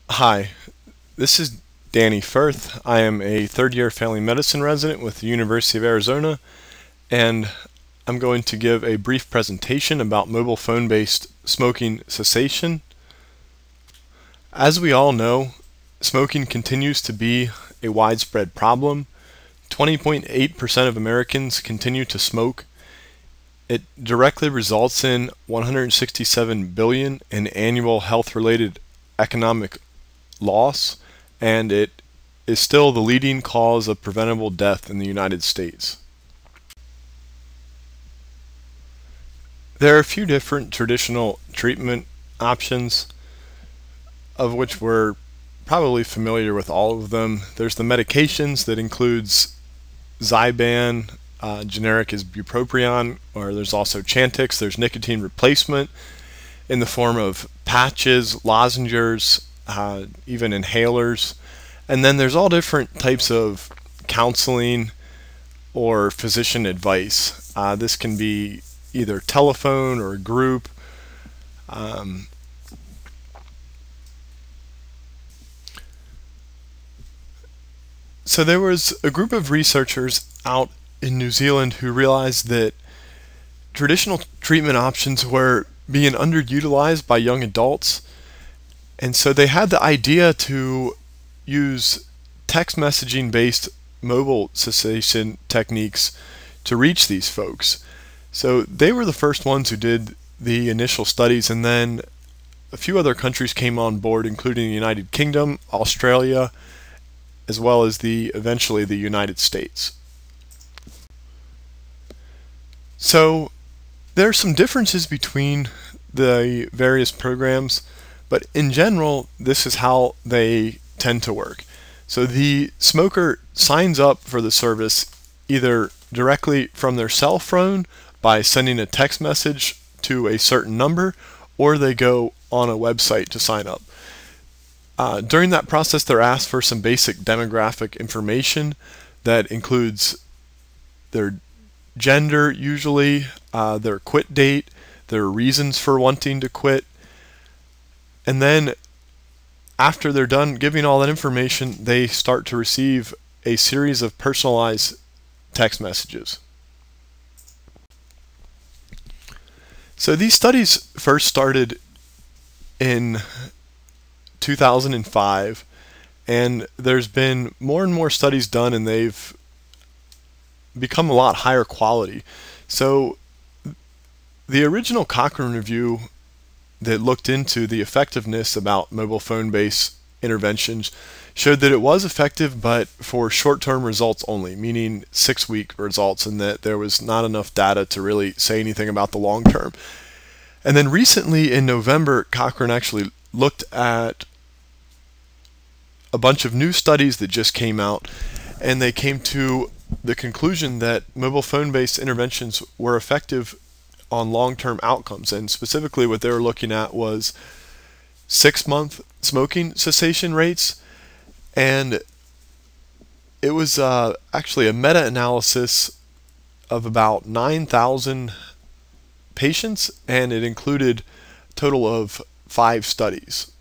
Hi, this is Danny Firth. I am a third-year family medicine resident with the University of Arizona, and I'm going to give a brief presentation about mobile phone-based smoking cessation. As we all know, smoking continues to be a widespread problem. 20.8% of Americans continue to smoke. It directly results in 167 billion in annual health-related economic loss, and it is still the leading cause of preventable death in the United States. There are a few different traditional treatment options, of which we're probably familiar with all of them. There's the medications that includes Zyban, generic is bupropion, or there's also Chantix. There's nicotine replacement in the form of patches, lozenges, even inhalers. And then there's all different types of counseling or physician advice. This can be either telephone or group. So there was a group of researchers out in New Zealand who realized that traditional treatment options were being underutilized by young adults. And so they had the idea to use text messaging based mobile cessation techniques to reach these folks. So they were the first ones who did the initial studies, and then a few other countries came on board, including the United Kingdom, Australia, as well as eventually the United States. So there are some differences between the various programs, but in general, this is how they tend to work. So the smoker signs up for the service either directly from their cell phone by sending a text message to a certain number, or they go on a website to sign up. During that process, they're asked for some basic demographic information that includes their gender, usually, their quit date, their reasons for wanting to quit, and then after they're done giving all that information, they start to receive a series of personalized text messages. So these studies first started in 2005, and there's been more and more studies done, and they've become a lot higher quality. So the original Cochrane review that looked into the effectiveness about mobile phone-based interventions showed that it was effective, but for short-term results only, meaning 6-week results, and that there was not enough data to really say anything about the long term. And then recently in November, Cochrane actually looked at a bunch of new studies that just came out, and they came to the conclusion that mobile phone-based interventions were effective on long-term outcomes, and specifically what they were looking at was 6-month smoking cessation rates, and it was actually a meta-analysis of about 9,000 patients, and it included a total of 5 studies.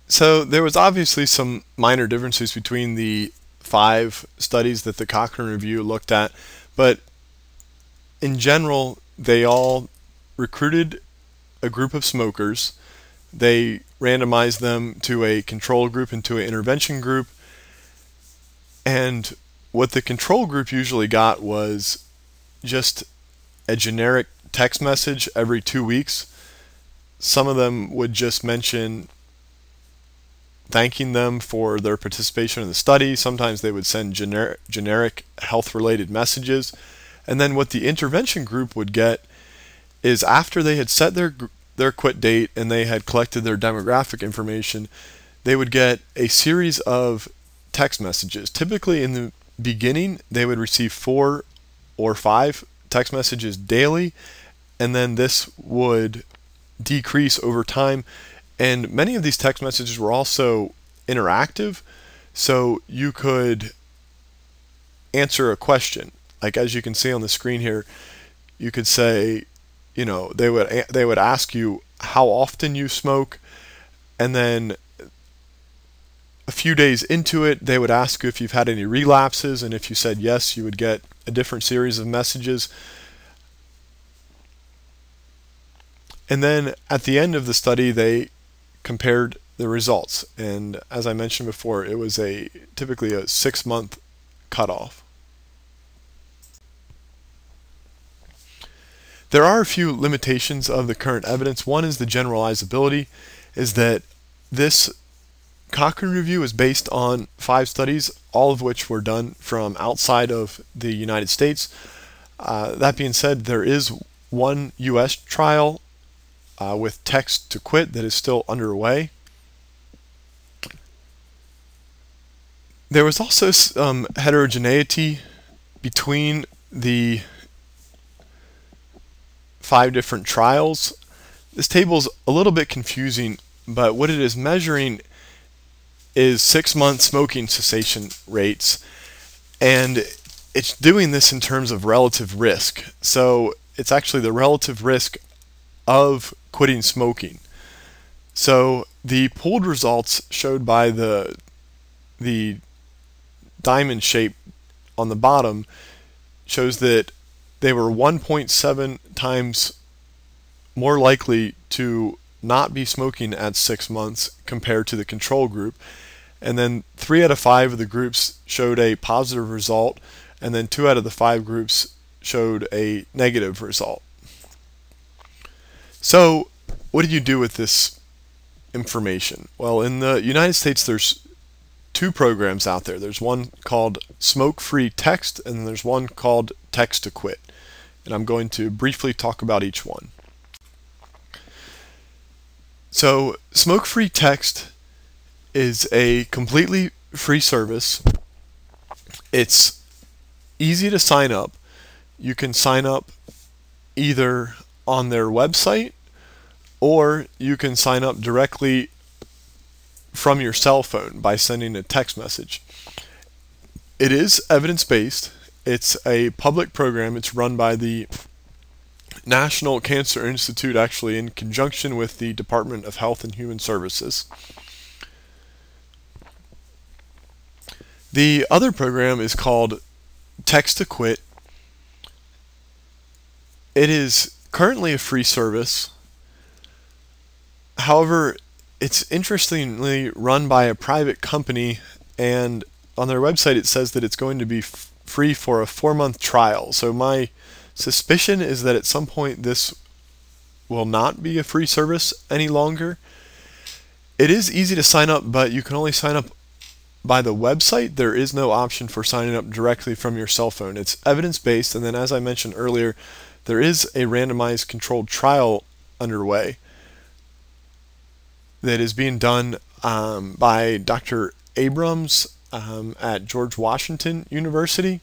So there was obviously some minor differences between the 5 studies that the Cochrane review looked at, but in general, they all recruited a group of smokers. They randomized them to a control group and to an intervention group. And what the control group usually got was just a generic text message every 2 weeks. Some of them would just mention thanking them for their participation in the study. Sometimes they would send generic health-related messages. And then what the intervention group would get is, after they had set their quit date and they had collected their demographic information, they would get a series of text messages. Typically in the beginning, they would receive 4 or 5 text messages daily, and then this would decrease over time. And many of these text messages were also interactive, so you could answer a question. Like, as you can see on the screen here, you could say, they would ask you, how often you smoke, and then a few days into it, they would ask you if you've had any relapses, and if you said yes, you would get a different series of messages. And then at the end of the study, they compared the results. And as I mentioned before, it was typically a 6-month cutoff. There are a few limitations of the current evidence. One is the generalizability, is that this Cochrane review is based on 5 studies, all of which were done from outside of the United States. That being said, there is one U.S. trial with text to quit that is still underway. There was also some heterogeneity between the 5 different trials. This table is a little bit confusing, but what it is measuring is 6-month smoking cessation rates, and it's doing this in terms of relative risk. So it's actually the relative risk of quitting smoking. So the pooled results showed by the diamond shape on the bottom shows that they were 1.7 times more likely to not be smoking at 6 months compared to the control group. And then 3 out of 5 of the groups showed a positive result, and then 2 out of the 5 groups showed a negative result. So what do you do with this information? Well, in the United States, there's 2 programs out there. There's one called Smoke-Free Text, and then there's one called Text to Quit. And I'm going to briefly talk about each one. So Smoke-Free Text is a completely free service. It's easy to sign up. You can sign up either on their website, or you can sign up directly from your cell phone by sending a text message. It is evidence-based. It's a public program. It's run by the National Cancer Institute, actually in conjunction with the Department of Health and Human Services. The other program is called Text to Quit. It is currently a free service. However, it's interestingly run by a private company, and on their website it says that it's going to be free for a 4-month trial. So my suspicion is that at some point this will not be a free service any longer. It is easy to sign up, but you can only sign up by the website. There is no option for signing up directly from your cell phone. It's evidence-based, and then as I mentioned earlier, there is a randomized controlled trial underway that is being done by Dr. Abrams at George Washington University.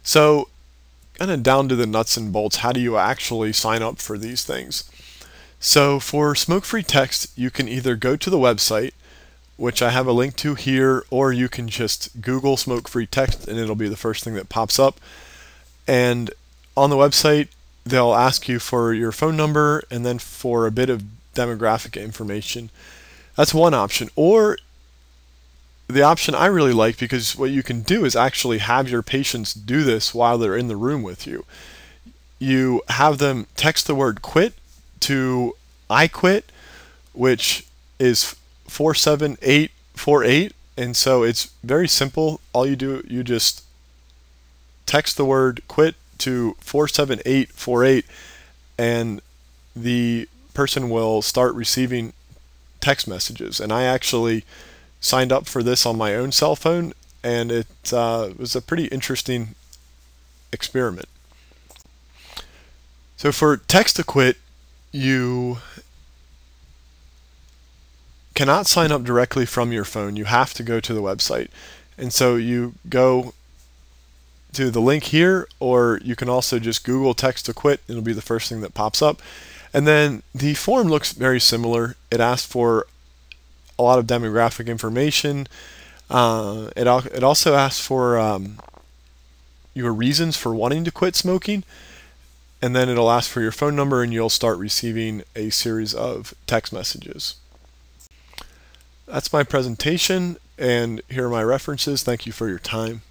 So kind of down to the nuts and bolts, how do you actually sign up for these things? So for Smoke-Free Text, you can either go to the website, which I have a link to here, or you can just Google Smoke-Free Text and it'll be the first thing that pops up. And on the website, they'll ask you for your phone number and then for a bit of demographic information. That's one option. Or the option I really like, because what you can do is actually have your patients do this while they're in the room with you. You have them text the word quit to I quit, which is 47848, and so it's very simple. All you do, you just text the word quit to 47848, and the person will start receiving text messages. And I actually signed up for this on my own cell phone, and it was a pretty interesting experiment. So for text to quit, you cannot sign up directly from your phone. You have to go to the website. And so you go to the link here, or you can also just Google text to quit. It'll be the first thing that pops up. And then the form looks very similar. It asks for a lot of demographic information. It also asks for your reasons for wanting to quit smoking. and then it'll ask for your phone number and you'll start receiving a series of text messages. That's my presentation, and here are my references. Thank you for your time.